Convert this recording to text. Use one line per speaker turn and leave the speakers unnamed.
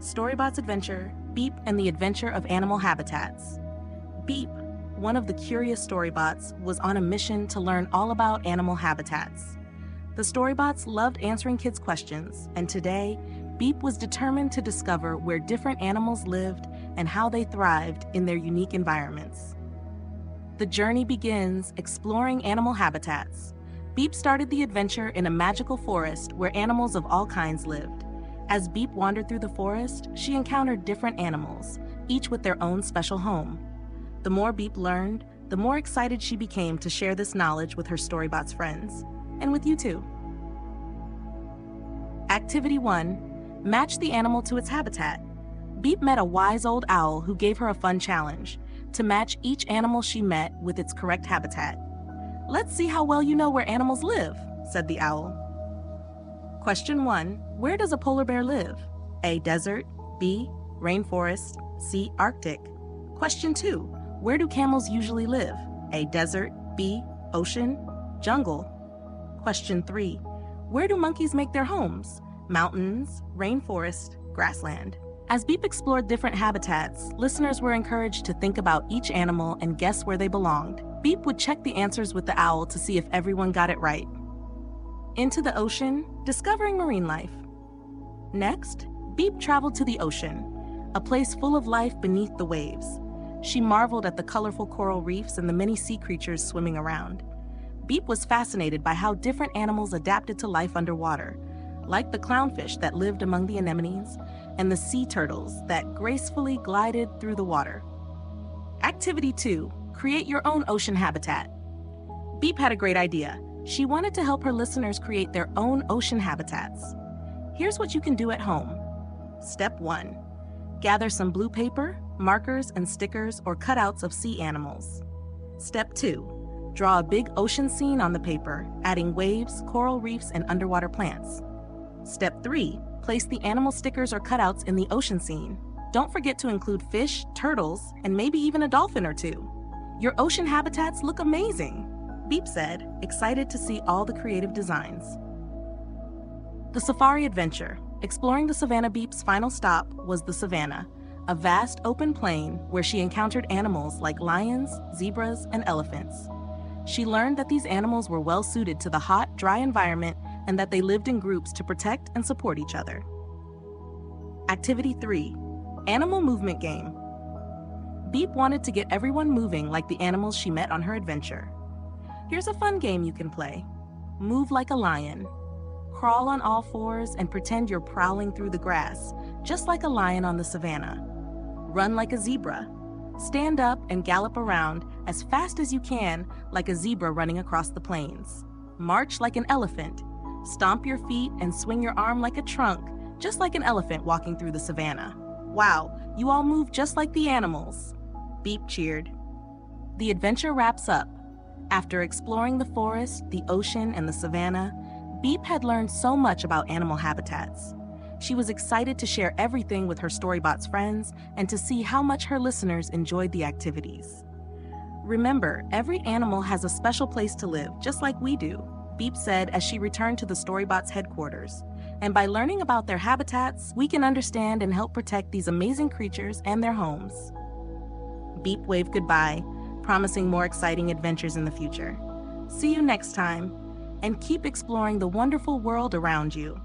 StoryBots Adventure, Beep and the Adventure of Animal Habitats. Beep, one of the curious StoryBots, was on a mission to learn all about animal habitats. The StoryBots loved answering kids' questions, and today, Beep was determined to discover where different animals lived and how they thrived in their unique environments. The journey begins exploring animal habitats. Beep started the adventure in a magical forest where animals of all kinds lived. As Beep wandered through the forest, she encountered different animals, each with their own special home. The more Beep learned, the more excited she became to share this knowledge with her StoryBots friends, and with you too. Activity 1. Match the animal to its habitat. Beep met a wise old owl who gave her a fun challenge, to match each animal she met with its correct habitat. "Let's see how well you know where animals live," said the owl. Question 1. Where does a polar bear live? A. Desert. B. Rainforest. C. Arctic. Question 2. Where do camels usually live? A. Desert. B. Ocean. Jungle. Question 3. Where do monkeys make their homes? Mountains, rainforest, grassland. As Beep explored different habitats, listeners were encouraged to think about each animal and guess where they belonged. Beep would check the answers with the owl to see if everyone got it right. Into the ocean, discovering marine life. Next, Beep traveled to the ocean, a place full of life beneath the waves. She marveled at the colorful coral reefs and the many sea creatures swimming around. Beep was fascinated by how different animals adapted to life underwater, like the clownfish that lived among the anemones and the sea turtles that gracefully glided through the water. Activity 2. Create your own ocean habitat. Beep had a great idea. She wanted to help her listeners create their own ocean habitats. Here's what you can do at home. Step 1. Gather some blue paper, markers, and stickers or cutouts of sea animals. Step 2. Draw a big ocean scene on the paper, adding waves, coral reefs, and underwater plants. Step 3. Place the animal stickers or cutouts in the ocean scene. Don't forget to include fish, turtles, and maybe even a dolphin or two. Your ocean habitats look amazing, Beep said, excited to see all the creative designs. The Safari Adventure. Exploring the savannah. Beep's final stop was the savannah, a vast open plain where she encountered animals like lions, zebras, and elephants. She learned that these animals were well suited to the hot, dry environment and that they lived in groups to protect and support each other. Activity 3. Animal Movement Game. Beep wanted to get everyone moving like the animals she met on her adventure. Here's a fun game you can play. Move like a lion. Crawl on all fours and pretend you're prowling through the grass, just like a lion on the savannah. Run like a zebra. Stand up and gallop around as fast as you can like a zebra running across the plains. March like an elephant. Stomp your feet and swing your arm like a trunk, just like an elephant walking through the savannah. Wow, you all move just like the animals. Beep cheered. The adventure wraps up. After exploring the forest, the ocean, and the savannah, Beep had learned so much about animal habitats. She was excited to share everything with her StoryBots friends and to see how much her listeners enjoyed the activities. Remember, every animal has a special place to live, just like we do, Beep said as she returned to the StoryBots headquarters. And by learning about their habitats, we can understand and help protect these amazing creatures and their homes. Beep waved goodbye, promising more exciting adventures in the future. See you next time, and keep exploring the wonderful world around you.